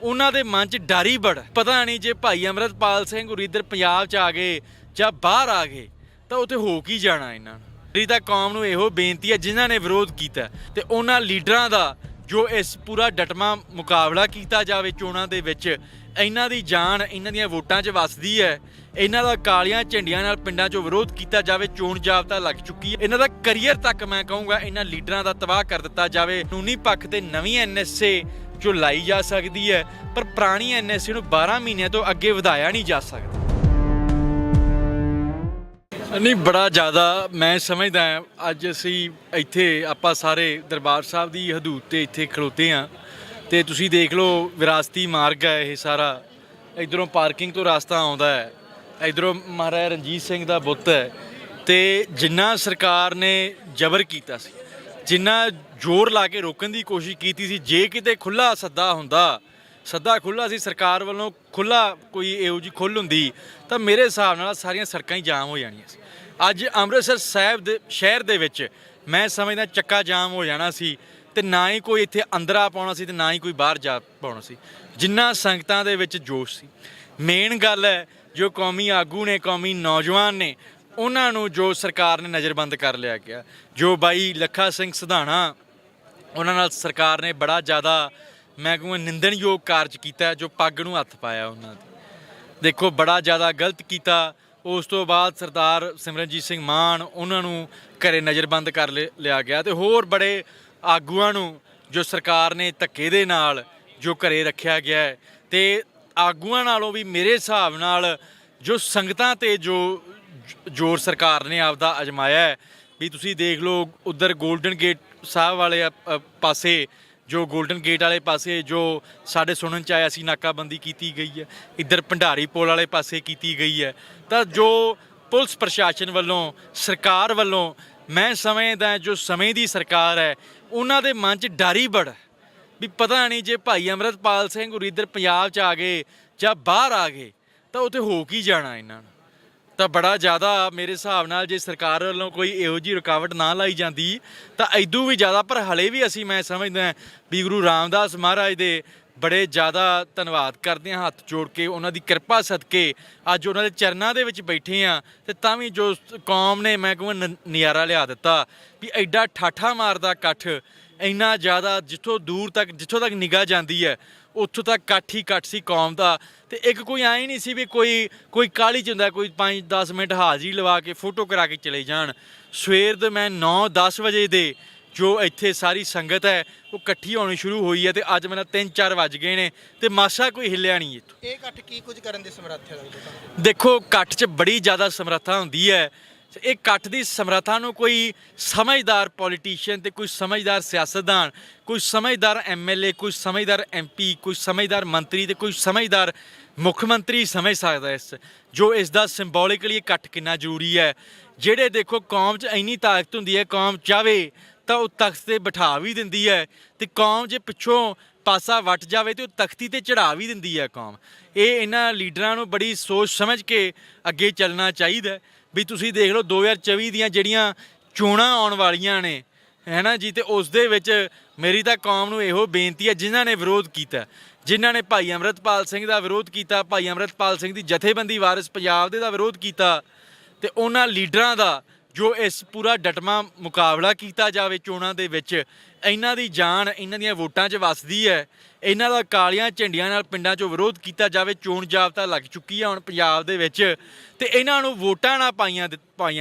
ਉਹਨਾਂ ਦੇ ਮਨ 'ਚ ਡਰ ਹੀ ਬੜਾ। ਪਤਾ ਨਹੀਂ ਜੇ ਭਾਈ ਅੰਮ੍ਰਿਤਪਾਲ ਸਿੰਘ ਹੋਰੀ ਇੱਧਰ ਪੰਜਾਬ 'ਚ ਆ ਗਏ ਜਾਂ ਬਾਹਰ ਆ ਗਏ ਤਾਂ ਉੱਥੇ ਹੋ ਕੀ ਜਾਣਾ ਇਹਨਾਂ ਨੂੰ। ਮੇਰੀ ਤਾਂ ਕੌਮ ਨੂੰ ਇਹੋ ਬੇਨਤੀ ਹੈ ਜਿਨ੍ਹਾਂ ਨੇ ਵਿਰੋਧ ਕੀਤਾ ਤੇ ਉਹਨਾਂ ਲੀਡਰਾਂ ਦਾ ਜੋ ਇਸ ਪੂਰਾ ਡਟਮਾ ਮੁਕਾਬਲਾ ਕੀਤਾ ਜਾਵੇ ਚੋਣਾਂ ਦੇ ਵਿੱਚ। ਇਹਨਾਂ ਦੀ ਜਾਨ ਇਹਨਾਂ ਦੀਆਂ ਵੋਟਾਂ 'ਚ ਵੱਸਦੀ ਹੈ। ਇਹਨਾਂ ਦਾ ਕਾਲੀਆਂ ਝੰਡੀਆਂ ਨਾਲ ਪਿੰਡਾਂ 'ਚੋਂ ਵਿਰੋਧ ਕੀਤਾ ਜਾਵੇ। ਚੋਣ ਜਾਬਤਾ ਲੱਗ ਚੁੱਕੀ ਹੈ। ਇਹਨਾਂ ਦਾ ਕਰੀਅਰ ਤੱਕ ਮੈਂ ਕਹੂੰਗਾ ਇਹਨਾਂ ਲੀਡਰਾਂ ਦਾ ਤਬਾਹ ਕਰ ਦਿੱਤਾ ਜਾਵੇ। ਕਾਨੂੰਨੀ ਪੱਖ ਤੇ ਨਵੀਂ ਐਨਐਸਏ ਜੋ ਲਾਈ ਜਾ ਸਕਦੀ ਹੈ, ਪਰ ਪੁਰਾਣੀ ਐਨਐਸਏ ਨੂੰ 12 ਮਹੀਨਿਆਂ ਤੋਂ ਅੱਗੇ ਵਧਾਇਆ ਨਹੀਂ ਜਾ ਸਕਦਾ। ਨਹੀਂ, ਬੜਾ ਜ਼ਿਆਦਾ ਮੈਂ ਸਮਝਦਾ ਅੱਜ ਅਸੀਂ ਇੱਥੇ ਆਪਾਂ ਸਾਰੇ ਦਰਬਾਰ ਸਾਹਿਬ ਦੀ ਹਦੂਦ ਤੇ ਇੱਥੇ ਖਲੋਤੇ ਹਾਂ ਤੇ ਤੁਸੀਂ ਦੇਖ ਲਓ ਵਿਰਾਸਤੀ ਮਾਰਗ ਹੈ ਇਹ ਸਾਰਾ। ਇੱਧਰੋਂ ਪਾਰਕਿੰਗ ਤੋਂ ਰਸਤਾ ਆਉਂਦਾ ਹੈ, ਇੱਧਰੋਂ ਮਹਾਰਾਜਾ ਰਣਜੀਤ ਸਿੰਘ ਦਾ ਬੁੱਤ ਹੈ ਤੇ ਜਿੰਨਾ ਸਰਕਾਰ ਨੇ ਜ਼ਬਰ ਕੀਤਾ ਸੀ, ਜਿੰਨਾ ਜ਼ੋਰ ਲਾ ਕੇ ਰੋਕਣ ਦੀ ਕੋਸ਼ਿਸ਼ ਕੀਤੀ ਸੀ, ਜੇ ਕਿਤੇ ਖੁੱਲ੍ਹਾ ਸੱਦਾ ਹੁੰਦਾ, ਸੱਦਾ ਖੁੱਲ੍ਹਾ ਸੀ ਸਰਕਾਰ ਵੱਲੋਂ, ਖੁੱਲ੍ਹਾ ਕੋਈ ਇਹੋ ਜਿਹੀ ਖੁੱਲ੍ਹ ਹੁੰਦੀ ਤਾਂ ਮੇਰੇ ਹਿਸਾਬ ਨਾਲ ਸਾਰੀਆਂ ਸੜਕਾਂ ਹੀ ਜਾਮ ਹੋ ਜਾਣੀਆਂ ਸੀ। ਅੱਜ ਅੰਮ੍ਰਿਤਸਰ ਸਾਹਿਬ ਦੇ ਸ਼ਹਿਰ ਦੇ ਵਿੱਚ ਮੈਂ ਸਮਝਦਾ ਚੱਕਾ ਜਾਮ ਹੋ ਜਾਣਾ ਸੀ ਤੇ ਨਾ ਹੀ ਕੋਈ ਇੱਥੇ ਅੰਦਰ ਆ ਪਾਉਣਾ ਸੀ ਤੇ ਨਾ ਹੀ ਕੋਈ ਬਾਹਰ ਜਾ ਪਾਉਣਾ ਸੀ। ਜਿੰਨਾ ਸੰਗਤਾਂ ਦੇ ਵਿੱਚ ਜੋਸ਼ ਸੀ। ਮੇਨ ਗੱਲ ਹੈ ਜੋ ਕੌਮੀ ਆਗੂ ਨੇ, ਕੌਮੀ ਨੌਜਵਾਨ ਨੇ, ਉਹਨਾਂ ਨੂੰ ਜੋ ਸਰਕਾਰ ਨੇ ਨਜ਼ਰਬੰਦ ਕਰ ਲਿਆ ਗਿਆ। ਜੋ ਬਾਈ ਲੱਖਾ ਸਿੰਘ ਸਿਧਾਣਾ, ਉਹਨਾਂ ਨਾਲ ਸਰਕਾਰ ਨੇ ਬੜਾ ਜ਼ਿਆਦਾ ਮੈਂ ਕਹੂੰਗਾ ਨਿੰਦਣਯੋਗ ਕਾਰਜ ਕੀਤਾ। ਜੋ ਪੱਗ ਨੂੰ ਹੱਥ ਪਾਇਆ ਉਹਨਾਂ ਦੀ, ਦੇਖੋ ਬੜਾ ਜ਼ਿਆਦਾ ਗਲਤ ਕੀਤਾ। ਉਸ ਤੋਂ ਬਾਅਦ ਸਰਦਾਰ ਸਿਮਰਨਜੀਤ ਸਿੰਘ ਮਾਨ, ਉਹਨਾਂ ਨੂੰ ਘਰੇ ਨਜ਼ਰਬੰਦ ਕਰ ਲਿਆ ਗਿਆ ਤੇ ਹੋਰ ਬੜੇ ਆਗੂਆਂ ਨੂੰ ਜੋ ਸਰਕਾਰ ਨੇ ਧੱਕੇ ਦੇ ਨਾਲ ਜੋ ਘਰੇ ਰੱਖਿਆ ਗਿਆ ਹੈ। ਤੇ ਆਗੂਆਂ ਨਾਲੋਂ ਵੀ ਮੇਰੇ ਹਿਸਾਬ ਨਾਲ ਜੋ ਸੰਗਤਾਂ ਤੇ ਜੋ ਜ਼ੋਰ ਸਰਕਾਰ ਨੇ ਆਪਦਾ ਅਜਮਾਇਆ ਹੈ ਵੀ ਤੁਸੀਂ ਦੇਖ ਲਓ ਉੱਧਰ ਗੋਲਡਨ ਗੇਟ ਸਾਹਿਬ ਵਾਲੇ ਪਾਸੇ, ਜੋ ਗੋਲਡਨ ਗੇਟ ਵਾਲੇ ਪਾਸੇ ਜੋ ਸਾਡੇ ਸੁਣਨ 'ਚ ਆਇਆ ਸੀ ਨਾਕਾਬੰਦੀ ਕੀਤੀ ਗਈ ਹੈ, ਇੱਧਰ ਭੰਡਾਰੀ ਪੁਲ ਵਾਲੇ ਪਾਸੇ ਕੀਤੀ ਗਈ ਹੈ। ਤਾਂ ਜੋ ਪੁਲਿਸ ਪ੍ਰਸ਼ਾਸਨ ਵੱਲੋਂ, ਸਰਕਾਰ ਵੱਲੋਂ ਮੈਂ ਸਮਝਦਾ ਜੋ ਸਮੇਂ ਦੀ ਸਰਕਾਰ ਹੈ ਉਹਨਾਂ ਦੇ ਮਨ 'ਚ ਡਰ ਹੀ ਬੜਾ ਵੀ ਪਤਾ ਨਹੀਂ ਜੇ ਭਾਈ ਅੰਮ੍ਰਿਤਪਾਲ ਸਿੰਘ ਹੋਰੀ ਇੱਧਰ ਪੰਜਾਬ 'ਚ ਆ ਗਏ ਜਾਂ ਬਾਹਰ ਆ ਗਏ ਤਾਂ ਉੱਥੇ ਹੋ ਕੀ ਜਾਣਾ ਇਹਨਾਂ ਨੂੰ। ਤਾਂ ਬੜਾ ਜ਼ਿਆਦਾ ਮੇਰੇ ਹਿਸਾਬ ਨਾਲ ਜੇ ਸਰਕਾਰ ਵੱਲੋਂ ਕੋਈ ਇਹੋ ਜਿਹੀ ਰੁਕਾਵਟ ਨਾ ਲਾਈ ਜਾਂਦੀ ਤਾਂ ਐਦੂ ਵੀ ਜ਼ਿਆਦਾ। ਪਰ ਹਲੇ ਵੀ ਅਸੀਂ ਮੈਂ ਸਮਝਦਾ ਵੀ ਗੁਰੂ ਰਾਮਦਾਸ ਮਹਾਰਾਜ ਦੇ ਬੜੇ ਜ਼ਿਆਦਾ ਧੰਨਵਾਦ ਕਰਦੇ ਹਾਂ, ਹੱਥ ਜੋੜ ਕੇ ਉਹਨਾਂ ਦੀ ਕਿਰਪਾ ਸਦਕੇ ਅੱਜ ਉਹਨਾਂ ਦੇ ਚਰਨਾਂ ਦੇ ਵਿੱਚ ਬੈਠੇ ਹਾਂ। ਤੇ ਤਾਂ ਵੀ ਜੋ ਕੌਮ ਨੇ ਮੈਂ ਕਹੂੰਗਾ ਨਜ਼ਾਰਾ ਲਿਆ ਦਿੱਤਾ ਵੀ ਐਡਾ ਠਾਠਾ ਮਾਰਦਾ ਇਕੱਠ, ਇੰਨਾ ਜ਼ਿਆਦਾ ਜਿੱਥੋਂ ਤੱਕ ਨਿਗਾਹ ਜਾਂਦੀ ਹੈ ਉੱਥੋਂ ਤੱਕ ਇਕੱਠ ਹੀ ਇਕੱਠ ਸੀ ਕੌਮ ਦਾ। ਤੇ ਇੱਕ ਕੋਈ ਆਏ ਨਹੀਂ ਸੀ ਵੀ ਕੋਈ ਕਾਹਲੀ 'ਚ ਹੁੰਦਾ, ਕੋਈ 5-10 ਮਿੰਟ ਹਾਜ਼ਰੀ ਲਵਾ ਕੇ ਫੋਟੋ ਕਰਾ ਕੇ ਚਲੇ ਜਾਣ। ਸਵੇਰ ਦੇ ਮੈਂ 9-10 ਵਜੇ ਦੇ ਜੋ ਇੱਥੇ ਸਾਰੀ ਸੰਗਤ ਹੈ ਉਹ ਇਕੱਠੀ ਹੋਣੀ ਸ਼ੁਰੂ ਹੋਈ ਹੈ ਤੇ ਅੱਜ ਮੈਨੂੰ 3-4 ਵੱਜ ਗਏ ਨੇ ਤੇ ਮਾਸਾ ਕੋਈ ਹਿੱਲਿਆ ਨਹੀਂ ਇੱਥੋਂ। ਇਹ ਇਕੱਠ ਕੀ ਕੁਝ ਕਰਨ ਦੇ ਸਮਰੱਥ ਹੈ? ਦੇਖੋ ਇਕੱਠ 'ਚ ਬੜੀ ਜ਼ਿਆਦਾ ਸਮਰੱਥਾ ਹੁੰਦੀ ਹੈ। ਇਹ ਇਕੱਠ ਦੀ ਸਮਰੱਥਾ ਨੂੰ ਕੋਈ ਸਮਝਦਾਰ ਪੋਲੀਟੀਸ਼ੀਅਨ ਤੇ ਕੋਈ ਸਮਝਦਾਰ ਸਿਆਸਤਦਾਨ, ਕੋਈ ਸਮਝਦਾਰ ਐਮਐਲਏ, ਕੋਈ ਸਮਝਦਾਰ ਐਮਪੀ, ਕੋਈ ਸਮਝਦਾਰ ਮੰਤਰੀ ਤੇ ਕੋਈ ਸਮਝਦਾਰ ਮੁੱਖ ਮੰਤਰੀ ਸਮਝ ਸਕਦਾ ਇਸ ਦਾ ਸਿੰਬੋਲਿਕਲੀ ਇਕੱਠ ਕਿੰਨਾ ਜ਼ਰੂਰੀ ਹੈ। ਜਿਹੜੇ ਦੇਖੋ ਕੌਮ 'ਚ ਇੰਨੀ ਤਾਕਤ ਹੁੰਦੀ ਹੈ, ਕੌਮ ਚਾਹਵੇ ਤਾਂ ਉਹ ਤਖਤ 'ਤੇ ਬਿਠਾ ਵੀ ਦਿੰਦੀ ਹੈ ਤੇ ਕੌਮ ਜੇ ਪਿੱਛੋਂ ਪਾਸਾ ਵੱਟ ਜਾਵੇ ਤੇ ਉਹ ਤਖਤੀ 'ਤੇ ਚੜ੍ਹਾ ਵੀ ਦਿੰਦੀ ਹੈ ਕੌਮ। ਇਹ ਇਹਨਾਂ ਲੀਡਰਾਂ ਨੂੰ ਬੜੀ ਸੋਚ ਸਮਝ ਕੇ ਅੱਗੇ ਚੱਲਣਾ ਚਾਹੀਦਾ ਵੀ ਤੁਸੀਂ ਦੇਖ ਲਓ 2024 ਦੀਆਂ ਜਿਹੜੀਆਂ ਚੋਣਾਂ ਆਉਣ ਵਾਲੀਆਂ ਨੇ ਹੈ ਨਾ ਜੀ, ਤੇ ਉਸ ਦੇ ਵਿੱਚ ਮੇਰੀ ਤਾਂ ਕੌਮ ਨੂੰ ਇਹੋ ਬੇਨਤੀ ਹੈ ਜਿਨ੍ਹਾਂ ਨੇ ਵਿਰੋਧ ਕੀਤਾ, ਜਿਨ੍ਹਾਂ ਨੇ ਭਾਈ ਅੰਮ੍ਰਿਤਪਾਲ ਸਿੰਘ ਦਾ ਵਿਰੋਧ ਕੀਤਾ, ਭਾਈ ਅੰਮ੍ਰਿਤਪਾਲ ਸਿੰਘ ਦੀ ਜਥੇਬੰਦੀ ਵਾਰਿਸ ਪੰਜਾਬ ਦੇ ਦਾ ਵਿਰੋਧ ਕੀਤਾ, ਤੇ ਉਹਨਾਂ ਲੀਡਰਾਂ ਦਾ ਜੋ ਇਸ ਪੂਰਾ ਡਟਮਾ ਮੁਕਾਬਲਾ ਕੀਤਾ ਜਾਵੇ ਚੋਣਾਂ ਦੇ ਵਿੱਚ। ਇਹਨਾਂ ਦੀ ਜਾਨ ਇਹਨਾਂ ਦੀਆਂ ਵੋਟਾਂ 'ਚ ਵੱਸਦੀ ਹੈ। ਇਹਨਾਂ ਦਾ ਕਾਲੀਆਂ ਝੰਡੀਆਂ ਨਾਲ ਪਿੰਡਾਂ 'ਚੋਂ ਵਿਰੋਧ ਕੀਤਾ ਜਾਵੇ। ਚੋਣ ਜਾਬਤਾ ਲੱਗ ਚੁੱਕੀ ਹੈ ਹੁਣ ਪੰਜਾਬ ਦੇ ਵਿੱਚ ਤੇ ਇਹਨਾਂ ਨੂੰ ਵੋਟਾਂ ਨਾ ਪਾਈਆਂ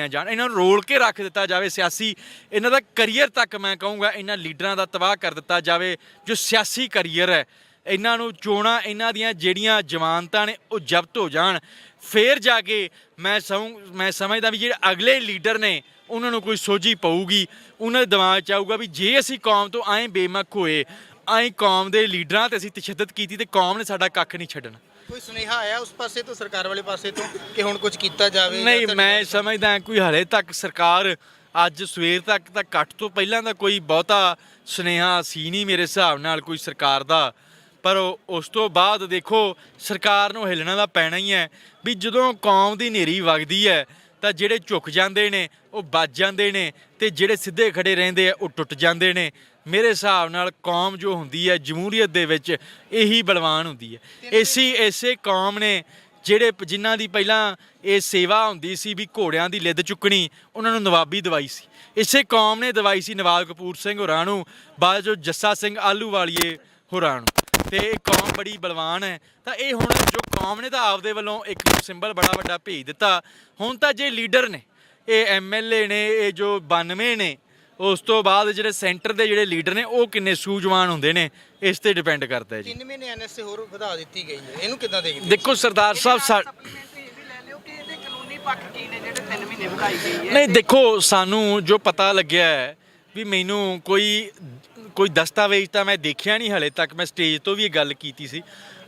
ਜਾਣ, ਇਹਨਾਂ ਨੂੰ ਰੋਲ ਕੇ ਰੱਖ ਦਿੱਤਾ ਜਾਵੇ ਸਿਆਸੀ। ਇਹਨਾਂ ਦਾ ਕਰੀਅਰ ਤੱਕ ਮੈਂ ਕਹੂੰਗਾ ਇਹਨਾਂ ਲੀਡਰਾਂ ਦਾ ਤਬਾਹ ਕਰ ਦਿੱਤਾ ਜਾਵੇ ਜੋ ਸਿਆਸੀ ਕਰੀਅਰ ਹੈ। ਇਹਨਾਂ ਨੂੰ ਚੋਣਾਂ, ਇਹਨਾਂ ਦੀਆਂ ਜਿਹੜੀਆਂ ਜ਼ਮਾਨਤਾਂ ਨੇ ਉਹ ਜ਼ਬਤ ਹੋ ਜਾਣ, ਫਿਰ ਜਾ ਕੇ ਮੈਂ ਸਮਝਦਾ ਵੀ ਜਿਹੜੇ ਅਗਲੇ ਲੀਡਰ ਨੇ ਉਹਨਾਂ ਨੂੰ ਕੋਈ ਸੋਝੀ ਪਊਗੀ। ਉਹਨਾਂ ਦੇ ਦਿਮਾਗ 'ਚ ਆਊਗਾ ਵੀ ਜੇ ਅਸੀਂ ਕੌਮ ਤੋਂ ਐਂ ਬੇਮੁਖ ਹੋਏ, ਐਂ ਕੌਮ ਦੇ ਲੀਡਰਾਂ ਤੇ ਅਸੀਂ ਤਸ਼ੱਦਦ ਕੀਤੀ ਤੇ ਕੌਮ ਨੇ ਸਾਡਾ ਕੱਖ ਨਹੀਂ ਛੱਡਣਾ। ਕੋਈ ਸੁਨੇਹਾ ਆਇਆ ਉਸ ਪਾਸੇ ਤੋਂ, ਸਰਕਾਰ ਵਾਲੇ ਪਾਸੇ ਤੋਂ, ਕਿ ਹੁਣ ਕੁਝ ਕੀਤਾ ਜਾਵੇ? ਨਹੀਂ, ਮੈਂ ਸਮਝਦਾ ਕੋਈ ਹਲੇ ਤੱਕ ਸਰਕਾਰ ਅੱਜ ਸਵੇਰ ਤੱਕ ਤਾਂ ਇਕੱਠ ਤੋਂ ਪਹਿਲਾਂ ਦਾ ਕੋਈ ਬਹੁਤਾ ਸੁਨੇਹਾ ਸੀ ਨਹੀਂ ਮੇਰੇ ਹਿਸਾਬ ਨਾਲ ਕੋਈ ਸਰਕਾਰ ਦਾ। ਪਰ ਉਸ ਤੋਂ ਬਾਅਦ ਦੇਖੋ ਸਰਕਾਰ ਨੂੰ ਹਿੱਲਣਾ ਤਾਂ ਪੈਣਾ ਹੀ ਹੈ ਵੀ ਜਦੋਂ ਕੌਮ ਦੀ ਹਨੇਰੀ ਵਗਦੀ ਹੈ ਤਾਂ ਜਿਹੜੇ ਝੁਕ ਜਾਂਦੇ ਨੇ ਉਹ ਵੱਜ ਜਾਂਦੇ ਨੇ ਤੇ ਜਿਹੜੇ ਸਿੱਧੇ ਖੜੇ ਰਹਿੰਦੇ ਆ ਉਹ ਟੁੱਟ ਜਾਂਦੇ ਨੇ। ਮੇਰੇ ਹਿਸਾਬ ਨਾਲ ਕੌਮ ਜੋ ਹੁੰਦੀ ਹੈ ਜਮਹੂਰੀਅਤ ਦੇ ਵਿੱਚ ਇਹੀ ਬਲਵਾਨ ਹੁੰਦੀ ਹੈ। ਇਸੇ ਕੌਮ ਨੇ ਜਿਨ੍ਹਾਂ ਦੀ ਪਹਿਲਾਂ ਇਹ ਸੇਵਾ ਹੁੰਦੀ ਸੀ ਵੀ ਘੋੜਿਆਂ ਦੀ ਲਿੱਦ ਚੁੱਕਣੀ, ਉਹਨਾਂ ਨੂੰ ਨਵਾਬੀ ਦਵਾਈ ਸੀ। ਇਸੇ ਕੌਮ ਨੇ ਦਵਾਈ ਸੀ ਨਵਾਬ ਕਪੂਰ ਸਿੰਘ ਹੋਰਾਂ ਨੂੰ, ਬਾਅਦ ਜੋ ਜੱਸਾ ਸਿੰਘ ਆਹਲੂਵਾਲੀਏ ਹੋਰਾਂ ਨੂੰ। ਤੇ ਇਹ ਕੌਮ ਬੜੀ ਬਲਵਾਨ ਹੈ। ਤਾਂ ਇਹ ਹੁਣ ਜੋ ਕੌਮ ਨੇ ਤਾਂ ਆਪਦੇ ਵੱਲੋਂ ਇੱਕ ਸਿੰਬਲ ਬੜਾ ਵੱਡਾ ਭੇਜ ਦਿੱਤਾ। ਹੁਣ ਤਾਂ ਜੇ ਲੀਡਰ ਨੇ, ਇਹ MLA ਨੇ, ਇਹ ਜੋ 92 ਨੇ, ਉਸ ਤੋਂ ਬਾਅਦ ਜਿਹੜੇ ਸੈਂਟਰ ਦੇ ਜਿਹੜੇ ਲੀਡਰ ਨੇ ਉਹ ਕਿੰਨੇ ਸੂਝਵਾਨ ਹੁੰਦੇ ਨੇ, ਇਸ ਤੇ ਡਿਪੈਂਡ ਕਰਦਾ ਹੈ ਜੀ। 3 ਮਹੀਨੇ NSA ਹੋਰ ਵਧਾ ਦਿੱਤੀ ਗਈ ਹੈ, ਇਹਨੂੰ ਕਿੱਦਾਂ ਦੇਖਦੇ? ਦੇਖੋ ਸਰਦਾਰ ਸਾਹਿਬ ਨਹੀਂ, ਦੇਖੋ ਸਾਨੂੰ ਜੋ ਪਤਾ ਲੱਗਿਆ ਹੈ ਵੀ ਮੈਨੂੰ ਕੋਈ ਦਸਤਾਵੇਜ਼ ਤਾਂ ਮੈਂ ਦੇਖਿਆ ਨਹੀਂ ਹਲੇ ਤੱਕ। ਮੈਂ ਸਟੇਜ ਤੋਂ ਵੀ ਇਹ ਗੱਲ ਕੀਤੀ ਸੀ,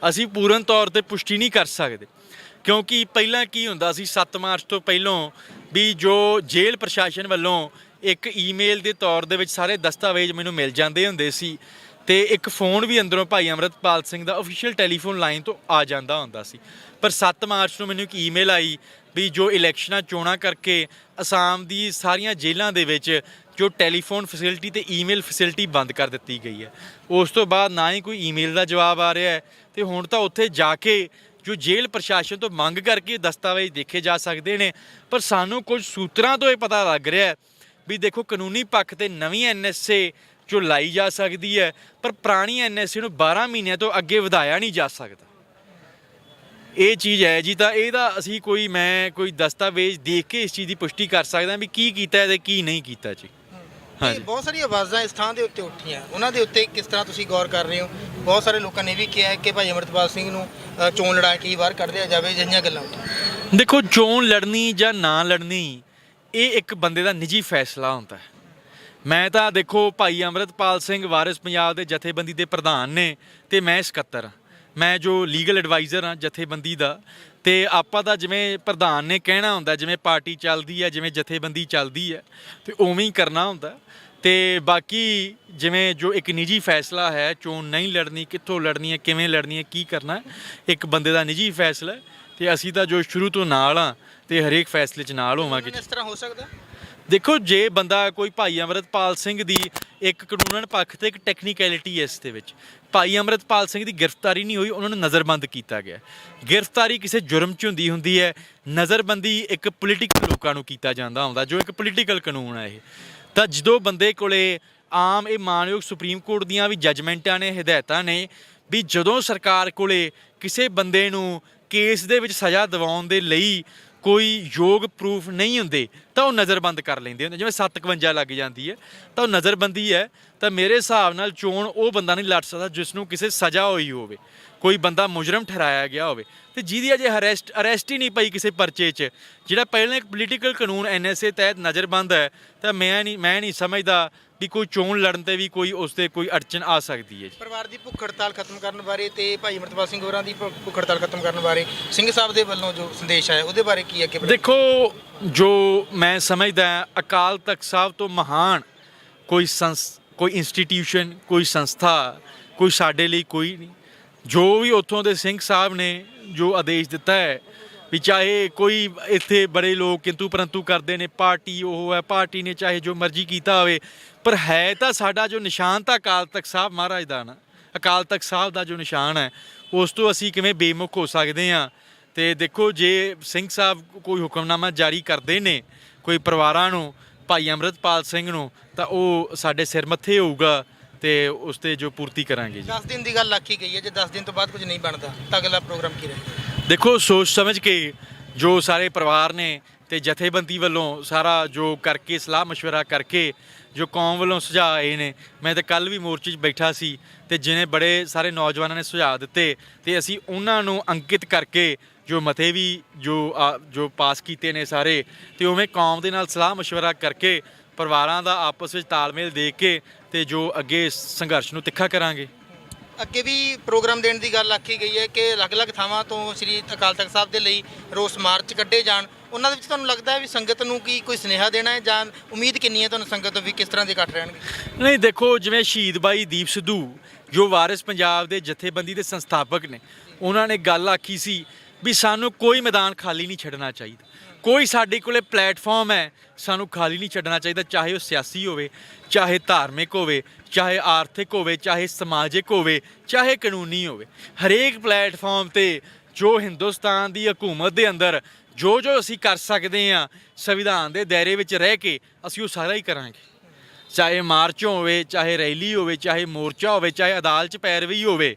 ਅਸੀਂ ਪੂਰਨ ਤੌਰ ਤੇ ਪੁਸ਼ਟੀ ਨਹੀਂ ਕਰ ਸਕਦੇ ਕਿਉਂਕਿ ਪਹਿਲਾਂ ਕੀ ਹੁੰਦਾ ਸੀ 7 ਮਾਰਚ ਤੋਂ ਪਹਿਲਾਂ ਵੀ ਜੋ ਜੇਲ੍ਹ ਪ੍ਰਸ਼ਾਸਨ ਵੱਲੋਂ ਇੱਕ ਈਮੇਲ ਦੇ ਤੌਰ ਦੇ ਵਿੱਚ ਸਾਰੇ ਦਸਤਾਵੇਜ਼ ਮੈਨੂੰ ਮਿਲ ਜਾਂਦੇ ਹੁੰਦੇ ਸੀ ਤੇ ਇੱਕ ਫੋਨ ਵੀ ਅੰਦਰੋਂ ਭਾਈ ਅੰਮ੍ਰਿਤਪਾਲ ਸਿੰਘ ਦਾ ਅਫੀਸ਼ੀਅਲ ਟੈਲੀਫੋਨ ਲਾਈਨ ਤੋਂ ਆ ਜਾਂਦਾ ਹੁੰਦਾ ਸੀ। ਪਰ 7 ਮਾਰਚ ਨੂੰ ਮੈਨੂੰ ਇੱਕ ਈਮੇਲ ਆਈ ਵੀ ਜੋ ਇਲੈਕਸ਼ਨਾਂ ਚੋਣਾਂ ਕਰਕੇ ਅਸਾਮ ਦੀ ਸਾਰੀਆਂ ਜੇਲ੍ਹਾਂ ਦੇ ਵਿੱਚ ਜੋ ਟੈਲੀਫੋਨ ਫੈਸਿਲਿਟੀ ਤੇ ਈਮੇਲ ਫੈਸਿਲਿਟੀ ਬੰਦ ਕਰ ਦਿੱਤੀ ਗਈ ਹੈ। ਉਸ ਤੋਂ ਬਾਅਦ ਨਾ ਹੀ ਕੋਈ ਈਮੇਲ ਦਾ ਜਵਾਬ ਆ ਰਿਹਾ ਹੈ ਤੇ ਹੁਣ ਤਾਂ ਉੱਥੇ ਜਾ ਕੇ ਜੋ ਜੇਲ੍ਹ ਪ੍ਰਸ਼ਾਸਨ ਤੋਂ ਮੰਗ ਕਰਕੇ ਦਸਤਾਵੇਜ਼ ਦੇਖੇ ਜਾ ਸਕਦੇ ਨੇ। ਪਰ ਸਾਨੂੰ ਕੁਝ ਸੂਤਰਾਂ ਤੋਂ ਇਹ ਪਤਾ ਲੱਗ ਰਿਹਾ ਵੀ ਦੇਖੋ ਕਾਨੂੰਨੀ ਪੱਖ ਤੇ ਨਵੀਂ NSA ਜੋ ਲਾਈ ਜਾ ਸਕਦੀ ਹੈ, ਪਰ ਪੁਰਾਣੀ NSA ਨੂੰ 12 ਮਹੀਨਿਆਂ ਤੋਂ ਅੱਗੇ ਵਧਾਇਆ ਨਹੀਂ ਜਾ ਸਕਦਾ। ਇਹ ਚੀਜ਼ ਹੈ ਜੀ। ਤਾਂ ਇਹਦਾ ਅਸੀਂ ਮੈਂ ਕੋਈ ਦਸਤਾਵੇਜ਼ ਦੇਖ ਕੇ ਇਸ ਚੀਜ਼ ਦੀ ਪੁਸ਼ਟੀ ਕਰ ਸਕਦਾ ਵੀ ਕੀ ਕੀਤਾ ਹੈ ਤੇ ਕੀ ਨਹੀਂ ਕੀਤਾ ਜੀ। ਹਾਂਜੀ, ਬਹੁਤ ਸਾਰੀਆਂ ਆਵਾਜ਼ਾਂ ਇਸ ਥਾਂ ਦੇ ਉੱਤੇ ਉੱਠੀਆਂ, ਉਹਨਾਂ ਦੇ ਉੱਤੇ ਕਿਸ ਤਰ੍ਹਾਂ ਤੁਸੀਂ ਗੌਰ ਕਰ ਰਹੇ ਹੋ? ਬਹੁਤ ਸਾਰੇ ਲੋਕਾਂ ਨੇ ਵੀ ਕਿਹਾ ਕਿ ਭਾਈ ਅੰਮ੍ਰਿਤਪਾਲ ਸਿੰਘ ਨੂੰ ਚੋਣ ਲੜਾ ਕੇ ਬਾਹਰ ਕੱਢ ਦਿਆ ਜਾਵੇ, ਜਿਹੀਆਂ ਗੱਲਾਂ। ਦੇਖੋ ਚੋਣ ਲੜਨੀ ਜਾਂ ਨਾ ਲੜਨੀ ਇਹ ਇੱਕ ਬੰਦੇ ਦਾ ਨਿੱਜੀ ਫੈਸਲਾ ਹੁੰਦਾ ਹੈ। ਮੈਂ ਤਾਂ ਦੇਖੋ ਭਾਈ ਅੰਮ੍ਰਿਤਪਾਲ ਸਿੰਘ ਵਾਰਿਸ ਪੰਜਾਬ ਦੇ ਜਥੇਬੰਦੀ ਦੇ ਪ੍ਰਧਾਨ ਨੇ ਤੇ ਮੈਂ ਸਕੱਤਰ ਹਾਂ, ਮੈਂ ਜੋ ਲੀਗਲ ਐਡਵਾਈਜ਼ਰ ਹਾਂ ਜਥੇਬੰਦੀ ਦਾ। ਤੇ ਆਪਾਂ ਤਾਂ ਜਿਵੇਂ ਪ੍ਰਧਾਨ ਨੇ ਕਹਿਣਾ ਹੁੰਦਾ, ਜਿਵੇਂ ਪਾਰਟੀ ਚੱਲਦੀ ਹੈ, ਜਿਵੇਂ ਜਥੇਬੰਦੀ ਚੱਲਦੀ ਹੈ ਤੇ ਉਵੇਂ ਹੀ ਕਰਨਾ ਹੁੰਦਾ। ਤੇ ਬਾਕੀ ਜਿਵੇਂ ਜੋ ਇੱਕ ਨਿੱਜੀ ਫੈਸਲਾ ਹੈ, ਚੋਣ ਨਹੀਂ ਲੜਨੀ, ਕਿੱਥੋਂ ਲੜਨੀ ਹੈ, ਕਿਵੇਂ ਲੜਨੀ ਹੈ, ਕੀ ਕਰਨਾ, ਇੱਕ ਬੰਦੇ ਦਾ ਨਿੱਜੀ ਫੈਸਲਾ ਹੈ। ਤੇ ਅਸੀਂ ਤਾਂ ਜੋ ਸ਼ੁਰੂ ਤੋਂ ਨਾਲ ਹਾਂ ਤੇ ਹਰੇਕ ਫੈਸਲੇ 'ਚ ਨਾਲ ਹੋਵਾਂਗੇ। ਇਸ ਤਰ੍ਹਾਂ ਹੋ ਸਕਦਾ? ਦੇਖੋ ਜੇ ਬੰਦਾ ਕੋਈ ਭਾਈ ਅੰਮ੍ਰਿਤਪਾਲ ਸਿੰਘ ਦੀ ਇੱਕ ਕਾਨੂੰਨ ਪੱਖ ਤੇ ਇੱਕ ਟੈਕਨੀਕੈਲਿਟੀ ਇਸ ਦੇ ਵਿੱਚ, ਭਾਈ ਅੰਮ੍ਰਿਤਪਾਲ ਸਿੰਘ ਦੀ ਗ੍ਰਿਫਤਾਰੀ ਨਹੀਂ ਹੋਈ, ਉਹਨਾਂ ਨੂੰ ਨਜ਼ਰਬੰਦ ਕੀਤਾ ਗਿਆ। ਗ੍ਰਿਫਤਾਰੀ ਕਿਸੇ ਜੁਰਮ 'ਚ ਹੁੰਦੀ ਹੈ, ਨਜ਼ਰਬੰਦੀ ਇੱਕ ਪੋਲੀਟੀਕਲ ਲੋਕਾਂ ਨੂੰ ਕੀਤਾ ਜਾਂਦਾ ਹੁੰਦਾ, ਜੋ ਇੱਕ ਪੋਲੀਟੀਕਲ ਕਾਨੂੰਨ ਹੈ ਇਹ। ਤਾਂ ਜਦੋਂ ਬੰਦੇ ਕੋਲੇ ਆਮ ਇਹ ਮਾਨਯੋਗ ਸੁਪਰੀਮ ਕੋਰਟ ਦੀਆਂ ਵੀ ਜੱਜਮੈਂਟਾਂ ਨੇ, ਹਦਾਇਤਾਂ ਨੇ ਵੀ ਜਦੋਂ ਸਰਕਾਰ ਕੋਲੇ ਕਿਸੇ ਬੰਦੇ ਨੂੰ ਕੇਸ ਦੇ ਵਿੱਚ ਸਜ਼ਾ ਦਿਵਾਉਣ ਦੇ ਲਈ ਕੋਈ ਯੋਗ ਪ੍ਰੂਫ ਨਹੀਂ ਹੁੰਦੇ ਤਾਂ ਉਹ ਨਜ਼ਰਬੰਦ ਕਰ ਲੈਂਦੇ ਹੁੰਦੇ। ਜਿਵੇਂ 751 ਲੱਗ ਜਾਂਦੀ ਹੈ ਤਾਂ ਉਹ ਨਜ਼ਰਬੰਦੀ ਹੈ। ਤਾਂ ਮੇਰੇ ਹਿਸਾਬ ਨਾਲ ਚੋਣ ਉਹ ਬੰਦਾ ਨਹੀਂ ਲੜ ਸਕਦਾ ਜਿਸ ਨੂੰ ਕਿਸੇ ਸਜ਼ਾ ਹੋਈ ਹੋਵੇ, ਕੋਈ ਬੰਦਾ ਮੁਜਰਮ ਠਹਿਰਾਇਆ ਗਿਆ ਹੋਵੇ ਤੇ ਜਿਹਦੀ ਅਜੇ ਅਰੈਸਟ ਹੀ ਨਹੀਂ ਪਈ ਕਿਸੇ ਪਰਚੇ 'ਚ, ਜਿਹੜਾ ਪਹਿਲਾਂ ਇੱਕ ਪੋਲੀਟੀਕਲ ਕਾਨੂੰਨ NSA ਤਹਿਤ ਨਜ਼ਰਬੰਦ ਹੈ। ਤਾਂ ਮੈਂ ਨਹੀਂ ਸਮਝਦਾ ਵੀ ਕੋਈ ਚੋਣ ਲੜਨ ਤੇ ਵੀ ਕੋਈ ਉਸ ਤੇ ਕੋਈ ਅੜਚਨ ਆ ਸਕਦੀ ਹੈ। ਪਰਿਵਾਰ ਦੀ ਭੁੱਖ ਹੜਤਾਲ ਖਤਮ ਕਰਨ ਬਾਰੇ ਤੇ ਭਾਈ ਅੰਮ੍ਰਿਤਪਾਲ ਸਿੰਘ ਹੋਰਾਂ ਦੀ ਭੁੱਖ ਹੜਤਾਲ ਖਤਮ ਕਰਨ ਬਾਰੇ ਸਿੰਘ ਸਾਹਿਬ ਦੇ ਵੱਲੋਂ ਜੋ ਸੰਦੇਸ਼ ਆਇਆ ਉਹਦੇ ਬਾਰੇ ਕੀ ਅੱਗੇ? ਦੇਖੋ ਜੋ ਮੈਂ ਸਮਝਦਾ ਅਕਾਲ ਤਖਤ ਸਾਹਿਬ ਤੋਂ ਮਹਾਨ ਕੋਈ ਇੰਸਟੀਟਿਊਸ਼ਨ, ਕੋਈ ਸੰਸਥਾ, ਕੋਈ ਸਾਡੇ ਲਈ ਕੋਈ ਨਹੀਂ। ਜੋ ਵੀ ਉੱਥੋਂ ਦੇ ਸਿੰਘ ਸਾਹਿਬ ਨੇ ਜੋ ਆਦੇਸ਼ ਦਿੱਤਾ ਹੈ ਵੀ ਚਾਹੇ ਕੋਈ ਇੱਥੇ ਬੜੇ ਲੋਕ ਕਿੰਤੂ ਪਰੰਤੂ ਕਰਦੇ ਨੇ, ਪਾਰਟੀ ਉਹ ਹੈ, ਪਾਰਟੀ ਨੇ ਚਾਹੇ ਜੋ ਮਰਜ਼ੀ ਕੀਤਾ ਹੋਵੇ, ਪਰ ਹੈ ਤਾਂ ਸਾਡਾ ਜੋ ਨਿਸ਼ਾਨ ਤਾਂ ਅਕਾਲ ਤਖਤ ਸਾਹਿਬ ਮਹਾਰਾਜ ਦਾ ਨਾ, ਅਕਾਲ ਤਖਤ ਸਾਹਿਬ ਦਾ ਜੋ ਨਿਸ਼ਾਨ ਹੈ ਉਸ ਤੋਂ ਅਸੀਂ ਕਿਵੇਂ ਬੇਮੁਖ ਹੋ ਸਕਦੇ ਹਾਂ? ਤੇ ਦੇਖੋ ਜੇ ਸਿੰਘ ਸਾਹਿਬ ਕੋਈ ਹੁਕਮਨਾਮਾ ਜਾਰੀ ਕਰਦੇ ਨੇ ਕੋਈ ਪਰਿਵਾਰਾਂ ਨੂੰ, ਭਾਈ ਅੰਮ੍ਰਿਤਪਾਲ ਸਿੰਘ ਨੂੰ, ਤਾਂ ਉਹ ਸਾਡੇ ਸਿਰ ਮੱਥੇ ਹੋਊਗਾ ਤੇ ਉਸ ਤੇ ਜੋ ਪੂਰਤੀ ਕਰਾਂਗੇ ਜੀ। 10 ਦਿਨ ਦੀ ਗੱਲ ਆਖੀ ਗਈ ਹੈ, ਜੇ 10 ਦਿਨ ਤੋਂ ਬਾਅਦ ਕੁਝ ਨਹੀਂ ਬਣਦਾ ਤਾਂ ਅਗਲਾ ਪ੍ਰੋਗਰਾਮ ਕੀ ਰਹੇ? ਦੇਖੋ ਸੋਚ ਸਮਝ ਕੇ ਜੋ ਸਾਰੇ ਪਰਿਵਾਰ ਨੇ ਤੇ ਜਥੇਬੰਦੀ ਵੱਲੋਂ ਸਾਰਾ ਜੋ ਕਰਕੇ ਸਲਾਹ ਮਸ਼ਵਰਾ ਕਰਕੇ ਜੋ ਕੌਮ ਵੱਲੋਂ ਸੁਝਾਅ ਆਏ ਨੇ, ਮੈਂ ਤਾਂ ਕੱਲ ਵੀ ਮੋਰਚੇ 'ਚ ਬੈਠਾ ਸੀ ਤੇ ਜਿਹਨੇ ਬੜੇ ਸਾਰੇ ਨੌਜਵਾਨਾਂ ਨੇ ਸੁਝਾਅ ਦਿੱਤੇ ਤੇ ਅਸੀਂ ਉਹਨਾਂ ਨੂੰ ਅੰਕਿਤ ਕਰਕੇ ਜੋ ਮਤੇ ਵੀ ਜੋ ਪਾਸ ਕੀਤੇ ਨੇ ਸਾਰੇ, ਤੇ ਉਵੇਂ ਕੌਮ ਦੇ ਨਾਲ ਸਲਾਹ ਮਸ਼ਵਰਾ ਕਰਕੇ ਪਰਿਵਾਰਾਂ ਦਾ ਆਪਸ ਵਿੱਚ ਤਾਲਮੇਲ ਦੇਖ ਕੇ ਤੇ ਜੋ ਅੱਗੇ ਸੰਘਰਸ਼ ਨੂੰ ਤਿੱਖਾ ਕਰਾਂਗੇ। ਅੱਗੇ ਵੀ ਪ੍ਰੋਗਰਾਮ ਦੇਣ ਦੀ ਗੱਲ ਆਖੀ ਗਈ ਹੈ ਕਿ ਅਲੱਗ-ਅਲੱਗ ਥਾਵਾਂ ਤੋਂ ਸ੍ਰੀ ਅਕਾਲ ਤਖਤ ਸਾਹਿਬ ਦੇ ਲਈ ਰੋਸ ਮਾਰਚ ਕੱਢੇ ਜਾਣ। ਉਹਨਾਂ ਦੇ ਵਿੱਚ ਤੁਹਾਨੂੰ ਲੱਗਦਾ ਹੈ ਵੀ ਸੰਗਤ ਨੂੰ ਕੋਈ ਸੁਨੇਹਾ ਦੇਣਾ ਹੈ ਜਾਂ ਉਮੀਦ ਕਿੰਨੀ ਹੈ ਤੁਹਾਨੂੰ ਸੰਗਤ ਤੋਂ ਵੀ ਕਿਸ ਤਰ੍ਹਾਂ ਦੇ ਇਕੱਠ ਰਹਿਣਗੇ? ਨਹੀਂ ਦੇਖੋ ਜਿਵੇਂ ਸ਼ਹੀਦ ਬਾਈ ਦੀਪ ਸਿੱਧੂ ਜੋ ਵਾਰਿਸ ਪੰਜਾਬ ਦੇ ਜਥੇਬੰਦੀ ਦੇ ਸੰਸਥਾਪਕ ਨੇ, ਉਹਨਾਂ ਨੇ ਗੱਲ ਆਖੀ ਸੀ ਵੀ ਸਾਨੂੰ ਕੋਈ ਮੈਦਾਨ ਖਾਲੀ ਨਹੀਂ ਛੱਡਣਾ ਚਾਹੀਦਾ, ਕੋਈ ਸਾਡੇ ਕੋਲੇ ਪਲੇਟਫਾਰਮ ਹੈ ਸਾਨੂੰ ਖਾਲੀ ਨਹੀਂ ਛੱਡਣਾ ਚਾਹੀਦਾ, ਚਾਹੇ ਉਹ ਸਿਆਸੀ ਹੋਵੇ, ਚਾਹੇ ਧਾਰਮਿਕ ਹੋਵੇ, ਚਾਹੇ ਆਰਥਿਕ ਹੋਵੇ, ਚਾਹੇ ਸਮਾਜਿਕ ਹੋਵੇ, ਚਾਹੇ ਕਾਨੂੰਨੀ ਹੋਵੇ। ਹਰੇਕ ਪਲੇਟਫਾਰਮ ਤੇ ਜੋ ਹਿੰਦੁਸਤਾਨ ਦੀ ਹਕੂਮਤ ਦੇ ਅੰਦਰ ਜੋ ਜੋ ਅਸੀਂ ਕਰ ਸਕਦੇ ਹਾਂ ਸੰਵਿਧਾਨ ਦੇ ਦਾਇਰੇ ਵਿੱਚ ਰਹਿ ਕੇ ਅਸੀਂ ਉਹ ਸਾਰਾ ਹੀ ਕਰਾਂਗੇ। ਚਾਹੇ ਮਾਰਚ ਹੋਵੇ, ਚਾਹੇ ਰੈਲੀ ਹੋਵੇ, ਚਾਹੇ ਮੋਰਚਾ ਹੋਵੇ, ਚਾਹੇ ਅਦਾਲਤ 'ਚ ਪੈਰਵੀ ਹੋਵੇ,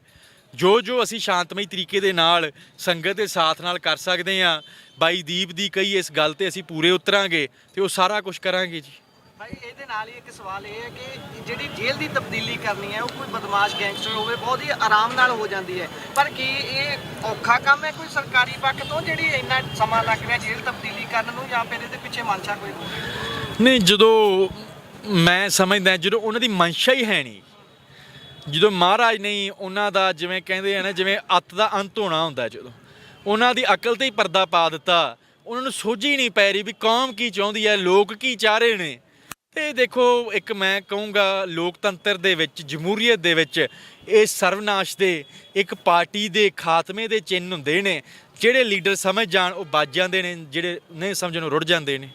ਜੋ ਜੋ ਅਸੀਂ ਸ਼ਾਂਤਮਈ ਤਰੀਕੇ ਦੇ ਨਾਲ ਸੰਗਤ ਦੇ ਸਾਥ ਨਾਲ ਕਰ ਸਕਦੇ ਹਾਂ, ਬਾਈ ਦੀਪ ਦੀ ਕਹੀ ਇਸ ਗੱਲ ਤੇ ਅਸੀਂ ਪੂਰੇ ਉਤਰਾਂਗੇ ਤੇ ਉਹ ਸਾਰਾ ਕੁਝ ਕਰਾਂਗੇ ਜੀ। ਭਾਈ ਇਹਦੇ ਨਾਲ ਹੀ ਇੱਕ ਸਵਾਲ ਇਹ ਹੈ ਕਿ ਜਿਹੜੀ ਜੇਲ੍ਹ ਦੀ ਤਬਦੀਲੀ ਕਰਨੀ ਹੈ ਉਹ ਕੋਈ ਬਦਮਾਸ਼ ਗੈਂਗਸਟਰ ਹੋਵੇ ਬਹੁਤ ਹੀ ਆਰਾਮ ਨਾਲ ਹੋ ਜਾਂਦੀ ਹੈ, ਪਰ ਕੀ ਇਹ ਔਖਾ ਕੰਮ ਹੈ ਕੋਈ ਸਰਕਾਰੀ ਪੱਖ ਤੋਂ ਜਿਹੜੀ ਇੰਨਾ ਸਮਾਂ ਲੱਗ ਰਿਹਾ ਜੇਲ੍ਹ ਤਬਦੀਲੀ ਕਰਨ ਨੂੰ, ਜਾਂ ਫਿਰ ਇਹਦੇ ਪਿੱਛੇ ਮਨਸ਼ਾ ਕੋਈ ਹੋਵੇ? ਨਹੀਂ, ਜਦੋਂ ਮੈਂ ਸਮਝਦਾ ਜਦੋਂ ਉਹਨਾਂ ਦੀ ਮਨਸ਼ਾ ਹੀ ਹੈ ਨਹੀਂ, ਜਦੋਂ ਮਹਾਰਾਜ ਨੇ ਉਹਨਾਂ ਦਾ ਜਿਵੇਂ ਕਹਿੰਦੇ ਆ ਨਾ, ਜਿਵੇਂ ਅੱਤ ਦਾ ਅੰਤ ਹੋਣਾ ਹੁੰਦਾ, ਜਦੋਂ ਉਹਨਾਂ ਦੀ ਅਕਲ ਤੇ ਹੀ ਪਰਦਾ ਪਾ ਦਿੱਤਾ, ਉਹਨਾਂ ਨੂੰ ਸੋਝੀ ਨਹੀਂ ਪੈ ਰਹੀ ਵੀ ਕੌਮ ਕੀ ਚਾਹੁੰਦੀ ਹੈ, ਲੋਕ ਕੀ ਚਾਹ ਰਹੇ ਨੇ। ਤੇ ਦੇਖੋ, ਇੱਕ ਮੈਂ ਕਹੂੰਗਾ ਲੋਕਤੰਤਰ ਦੇ ਵਿੱਚ, ਜਮਹੂਰੀਅਤ ਦੇ ਵਿੱਚ ਇਹ ਸਰਵਨਾਸ਼ ਦੇ ਇੱਕ ਪਾਰਟੀ ਦੇ ਖਾਤਮੇ ਦੇ ਚਿੰਨ੍ਹ ਹੁੰਦੇ ਨੇ। ਜਿਹੜੇ ਲੀਡਰ ਸਮਝ ਜਾਣ ਉਹ ਬਚ ਜਾਂਦੇ ਨੇ, ਜਿਹੜੇ ਨਹੀਂ ਸਮਝਣ ਉਹ ਰੁੜ ਜਾਂਦੇ ਨੇ।